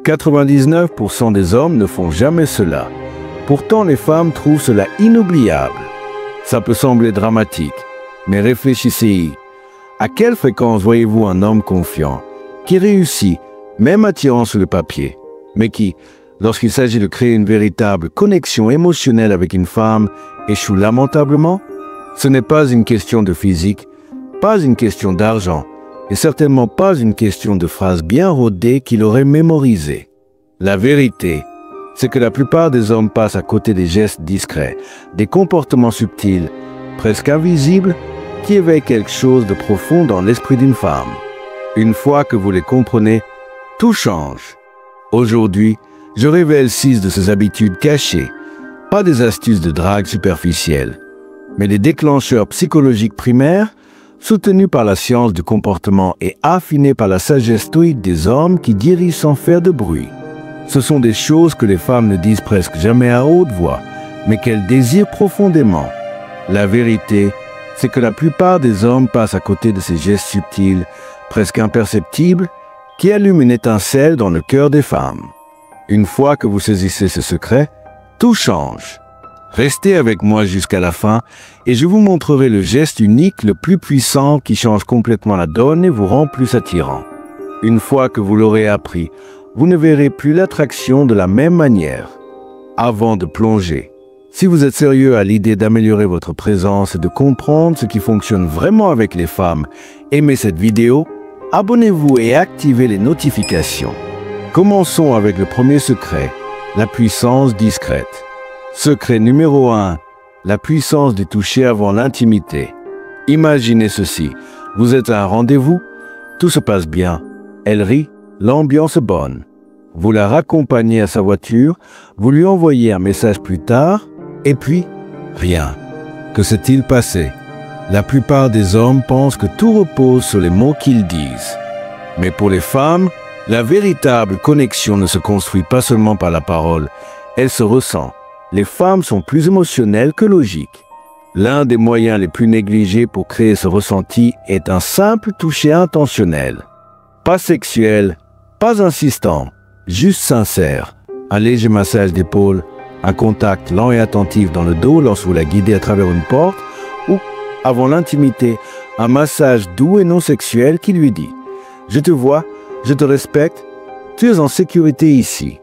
99% des hommes ne font jamais cela. Pourtant, les femmes trouvent cela inoubliable. Ça peut sembler dramatique, mais réfléchissez-y. À quelle fréquence voyez-vous un homme confiant, qui réussit, même attirant sur le papier, mais qui, lorsqu'il s'agit de créer une véritable connexion émotionnelle avec une femme, échoue lamentablement? Ce n'est pas une question de physique, pas une question d'argent, et certainement pas une question de phrases bien rodées qu'il aurait mémorisées. La vérité, c'est que la plupart des hommes passent à côté des gestes discrets, des comportements subtils, presque invisibles, qui éveillent quelque chose de profond dans l'esprit d'une femme. Une fois que vous les comprenez, tout change. Aujourd'hui, je révèle 6 de ces habitudes cachées, pas des astuces de drague superficielles, mais des déclencheurs psychologiques primaires soutenus par la science du comportement et affinés par la sagesse stoïque des hommes qui dirigent sans faire de bruit. Ce sont des choses que les femmes ne disent presque jamais à haute voix, mais qu'elles désirent profondément. La vérité, c'est que la plupart des hommes passent à côté de ces gestes subtils, presque imperceptibles, qui allument une étincelle dans le cœur des femmes. Une fois que vous saisissez ce secret, tout change. Restez avec moi jusqu'à la fin et je vous montrerai le geste unique le plus puissant qui change complètement la donne et vous rend plus attirant. Une fois que vous l'aurez appris, vous ne verrez plus l'attraction de la même manière. Avant de plonger, si vous êtes sérieux à l'idée d'améliorer votre présence et de comprendre ce qui fonctionne vraiment avec les femmes, aimez cette vidéo, abonnez-vous et activez les notifications. Commençons avec le premier secret, la puissance discrète. Secret numéro 1, la puissance du toucher avant l'intimité. Imaginez ceci, vous êtes à un rendez-vous, tout se passe bien, elle rit, l'ambiance est bonne. Vous la raccompagnez à sa voiture, vous lui envoyez un message plus tard, et puis, rien. Que s'est-il passé? La plupart des hommes pensent que tout repose sur les mots qu'ils disent. Mais pour les femmes, la véritable connexion ne se construit pas seulement par la parole, elle se ressent. Les femmes sont plus émotionnelles que logiques. L'un des moyens les plus négligés pour créer ce ressenti est un simple toucher intentionnel. Pas sexuel, pas insistant, juste sincère. Un léger massage d'épaule, un contact lent et attentif dans le dos lorsque vous la guidez à travers une porte, ou, avant l'intimité, un massage doux et non sexuel qui lui dit « Je te vois, je te respecte, tu es en sécurité ici ».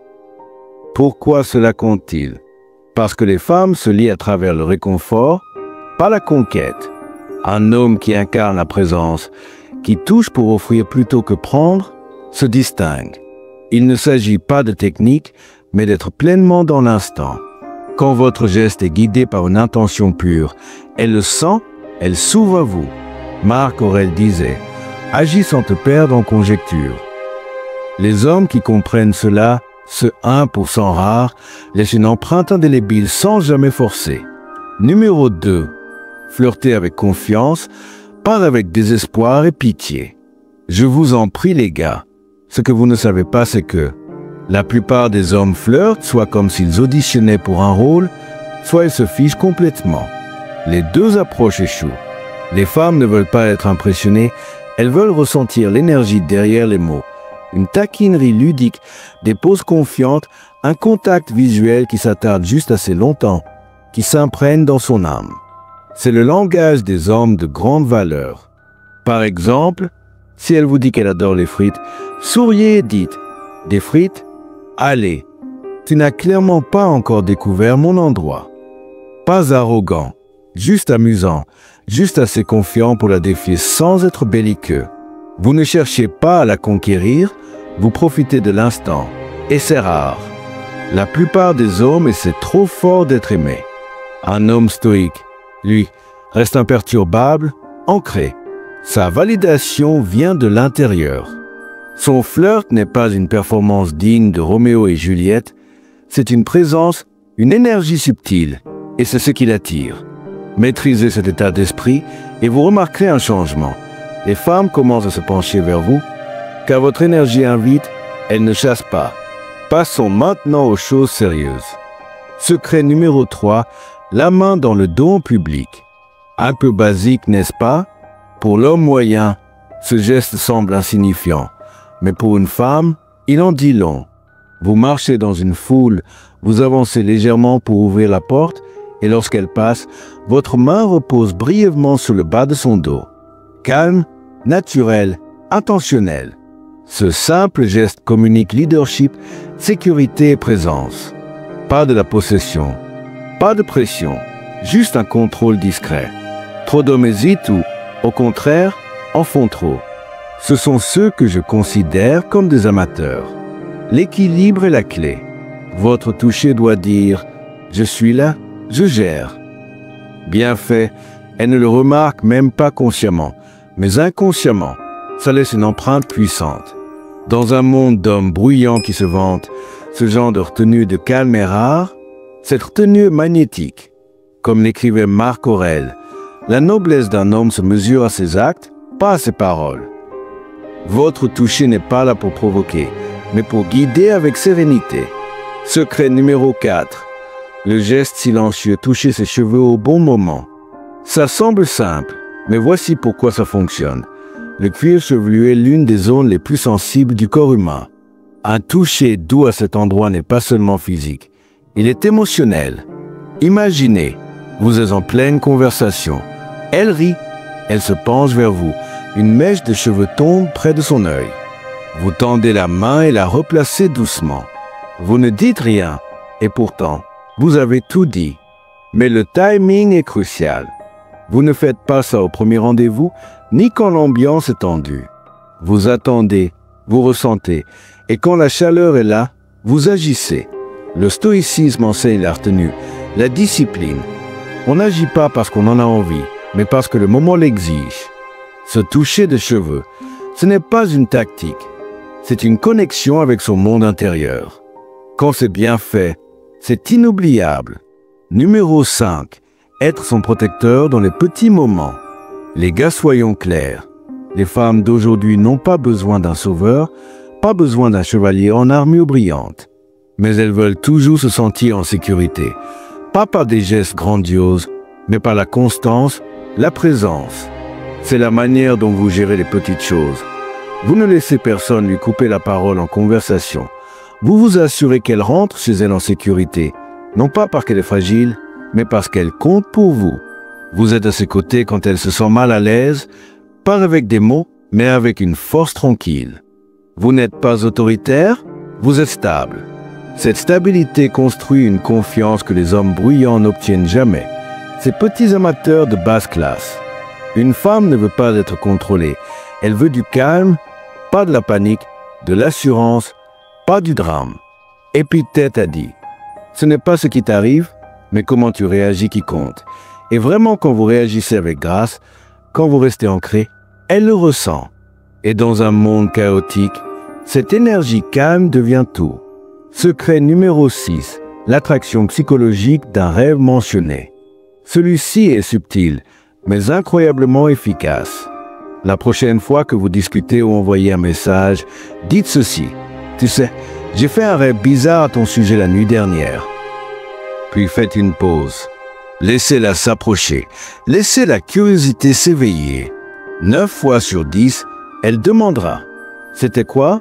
Pourquoi cela compte-t-il? Parce que les femmes se lient à travers le réconfort, pas la conquête. Un homme qui incarne la présence, qui touche pour offrir plutôt que prendre, se distingue. Il ne s'agit pas de technique, mais d'être pleinement dans l'instant. Quand votre geste est guidé par une intention pure, elle le sent, elle s'ouvre à vous. Marc Aurèle disait « Agis sans te perdre en conjecture ». Les hommes qui comprennent cela, ce 1% rare, laisse une empreinte indélébile sans jamais forcer. Numéro 2. Flirtez avec confiance, pas avec désespoir et pitié. Je vous en prie les gars, ce que vous ne savez pas c'est que la plupart des hommes flirtent soit comme s'ils auditionnaient pour un rôle, soit ils se fichent complètement. Les deux approches échouent. Les femmes ne veulent pas être impressionnées, elles veulent ressentir l'énergie derrière les mots. Une taquinerie ludique, des poses confiantes, un contact visuel qui s'attarde juste assez longtemps, qui s'imprègne dans son âme. C'est le langage des hommes de grande valeur. Par exemple, si elle vous dit qu'elle adore les frites, souriez et dites « Des frites? Allez, tu n'as clairement pas encore découvert mon endroit. » Pas arrogant, juste amusant, juste assez confiant pour la défier sans être belliqueux. Vous ne cherchez pas à la conquérir, vous profitez de l'instant, et c'est rare. La plupart des hommes essaient trop fort d'être aimés. Un homme stoïque, lui, reste imperturbable, ancré. Sa validation vient de l'intérieur. Son flirt n'est pas une performance digne de Roméo et Juliette, c'est une présence, une énergie subtile, et c'est ce qui l'attire. Maîtrisez cet état d'esprit et vous remarquerez un changement. Les femmes commencent à se pencher vers vous, car votre énergie invite, elle ne chasse pas. Passons maintenant aux choses sérieuses. Secret numéro 3, la main dans le dos en public. Un peu basique, n'est-ce pas? Pour l'homme moyen, ce geste semble insignifiant, mais pour une femme, il en dit long. Vous marchez dans une foule, vous avancez légèrement pour ouvrir la porte et lorsqu'elle passe, votre main repose brièvement sur le bas de son dos. Calme, naturel, intentionnel. Ce simple geste communique leadership, sécurité et présence. Pas de la possession, pas de pression, juste un contrôle discret. Trop d'hommes hésitent ou, au contraire, en font trop. Ce sont ceux que je considère comme des amateurs. L'équilibre est la clé. Votre toucher doit dire « Je suis là, je gère ». Bien fait, elle ne le remarque même pas consciemment, mais inconsciemment, ça laisse une empreinte puissante. Dans un monde d'hommes bruyants qui se vantent, ce genre de retenue de calme est rare. Cette retenue est magnétique. Comme l'écrivait Marc Aurèle, la noblesse d'un homme se mesure à ses actes, pas à ses paroles. Votre toucher n'est pas là pour provoquer, mais pour guider avec sérénité. Secret numéro 4. Le geste silencieux, toucher ses cheveux au bon moment. Ça semble simple, mais voici pourquoi ça fonctionne. Le cuir chevelu est l'une des zones les plus sensibles du corps humain. Un toucher doux à cet endroit n'est pas seulement physique, il est émotionnel. Imaginez, vous êtes en pleine conversation. Elle rit, elle se penche vers vous, une mèche de cheveux tombe près de son œil. Vous tendez la main et la replacez doucement. Vous ne dites rien, et pourtant, vous avez tout dit. Mais le timing est crucial. Vous ne faites pas ça au premier rendez-vous, ni quand l'ambiance est tendue. Vous attendez, vous ressentez, et quand la chaleur est là, vous agissez. Le stoïcisme enseigne la retenue, la discipline. On n'agit pas parce qu'on en a envie, mais parce que le moment l'exige. Se toucher de cheveux, ce n'est pas une tactique, c'est une connexion avec son monde intérieur. Quand c'est bien fait, c'est inoubliable. Numéro 5. Être son protecteur dans les petits moments. Les gars, soyons clairs. Les femmes d'aujourd'hui n'ont pas besoin d'un sauveur, pas besoin d'un chevalier en armure brillante. Mais elles veulent toujours se sentir en sécurité. Pas par des gestes grandioses, mais par la constance, la présence. C'est la manière dont vous gérez les petites choses. Vous ne laissez personne lui couper la parole en conversation. Vous vous assurez qu'elle rentre chez elle en sécurité, non pas parce qu'elle est fragile, mais parce qu'elle compte pour vous. Vous êtes à ses côtés quand elle se sent mal à l'aise, pas avec des mots, mais avec une force tranquille. Vous n'êtes pas autoritaire, vous êtes stable. Cette stabilité construit une confiance que les hommes bruyants n'obtiennent jamais. Ces petits amateurs de basse classe. Une femme ne veut pas être contrôlée. Elle veut du calme, pas de la panique, de l'assurance, pas du drame. Épictète a dit, ce n'est pas ce qui t'arrive, mais comment tu réagis qui compte. Et vraiment, quand vous réagissez avec grâce, quand vous restez ancré, elle le ressent. Et dans un monde chaotique, cette énergie calme devient tout. Secret numéro 6. L'attraction psychologique d'un rêve mentionné. Celui-ci est subtil, mais incroyablement efficace. La prochaine fois que vous discutez ou envoyez un message, dites ceci. Tu sais, j'ai fait un rêve bizarre à ton sujet la nuit dernière. Puis faites une pause. Laissez-la s'approcher. Laissez la curiosité s'éveiller. 9 fois sur 10, elle demandera. C'était quoi?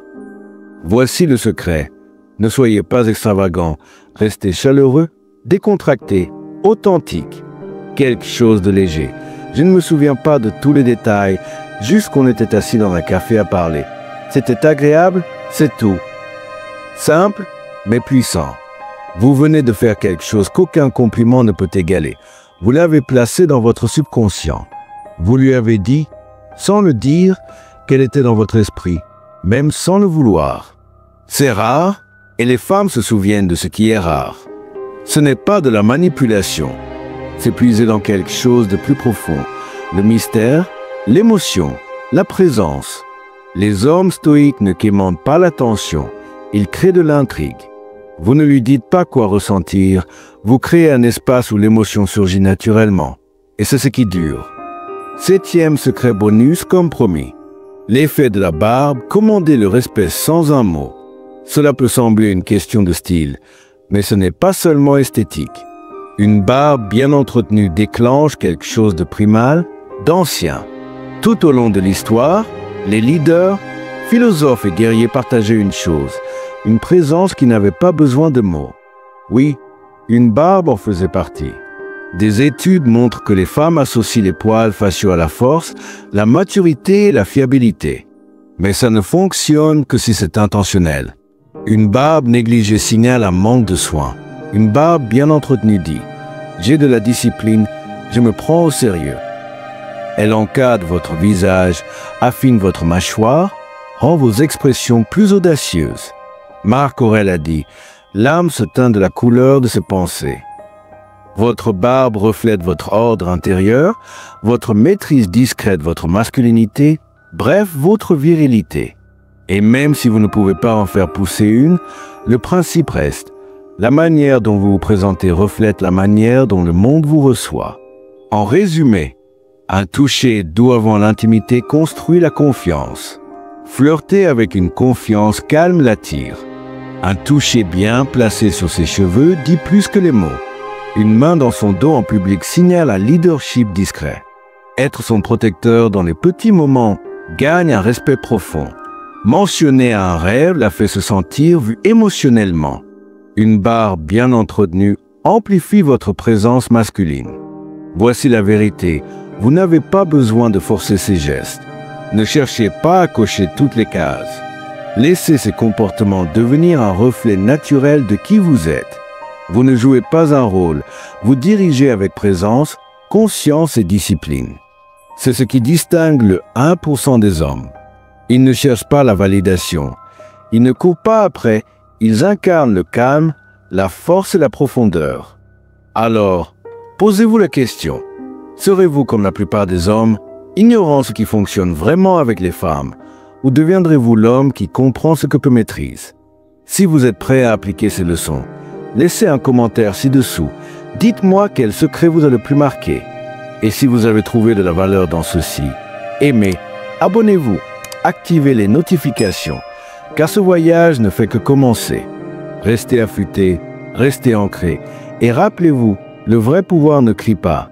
Voici le secret. Ne soyez pas extravagant. Restez chaleureux, décontracté, authentique. Quelque chose de léger. Je ne me souviens pas de tous les détails, juste qu'on était assis dans un café à parler. C'était agréable, c'est tout. Simple, mais puissant. Vous venez de faire quelque chose qu'aucun compliment ne peut égaler. Vous l'avez placé dans votre subconscient. Vous lui avez dit, sans le dire, qu'elle était dans votre esprit, même sans le vouloir. C'est rare, et les femmes se souviennent de ce qui est rare. Ce n'est pas de la manipulation. C'est puiser dans quelque chose de plus profond. Le mystère, l'émotion, la présence. Les hommes stoïques ne quémandent pas l'attention, ils créent de l'intrigue. Vous ne lui dites pas quoi ressentir, vous créez un espace où l'émotion surgit naturellement. Et c'est ce qui dure. 7e secret bonus comme promis. L'effet de la barbe, commandez le respect sans un mot. Cela peut sembler une question de style, mais ce n'est pas seulement esthétique. Une barbe bien entretenue déclenche quelque chose de primal, d'ancien. Tout au long de l'histoire, les leaders, philosophes et guerriers partageaient une chose. une présence qui n'avait pas besoin de mots. Oui, une barbe en faisait partie. Des études montrent que les femmes associent les poils faciaux à la force, la maturité et la fiabilité. Mais ça ne fonctionne que si c'est intentionnel. Une barbe négligée signale un manque de soin. Une barbe bien entretenue dit « J'ai de la discipline, je me prends au sérieux ». Elle encadre votre visage, affine votre mâchoire, rend vos expressions plus audacieuses. Marc Aurèle a dit « L'âme se teint de la couleur de ses pensées ». Votre barbe reflète votre ordre intérieur, votre maîtrise discrète de votre masculinité, bref, votre virilité. Et même si vous ne pouvez pas en faire pousser une, le principe reste. La manière dont vous vous présentez reflète la manière dont le monde vous reçoit. En résumé, un toucher doux avant l'intimité construit la confiance. Flirter avec une confiance calme l'attire. Un toucher bien placé sur ses cheveux dit plus que les mots. Une main dans son dos en public signale un leadership discret. Être son protecteur dans les petits moments gagne un respect profond. Mentionner un rêve la fait se sentir vue émotionnellement. Une barbe bien entretenue amplifie votre présence masculine. Voici la vérité, vous n'avez pas besoin de forcer ces gestes. Ne cherchez pas à cocher toutes les cases. Laissez ces comportements devenir un reflet naturel de qui vous êtes. Vous ne jouez pas un rôle, vous dirigez avec présence, conscience et discipline. C'est ce qui distingue le 1% des hommes. Ils ne cherchent pas la validation. Ils ne courent pas après, ils incarnent le calme, la force et la profondeur. Alors, posez-vous la question. Serez-vous comme la plupart des hommes, ignorant ce qui fonctionne vraiment avec les femmes, ou deviendrez-vous l'homme qui comprend ce que peu maîtrise? Si vous êtes prêt à appliquer ces leçons, laissez un commentaire ci-dessous. Dites-moi quel secret vous a le plus marqué. Et si vous avez trouvé de la valeur dans ceci, aimez, abonnez-vous, activez les notifications, car ce voyage ne fait que commencer. Restez affûtés, restez ancrés, et rappelez-vous, le vrai pouvoir ne crie pas,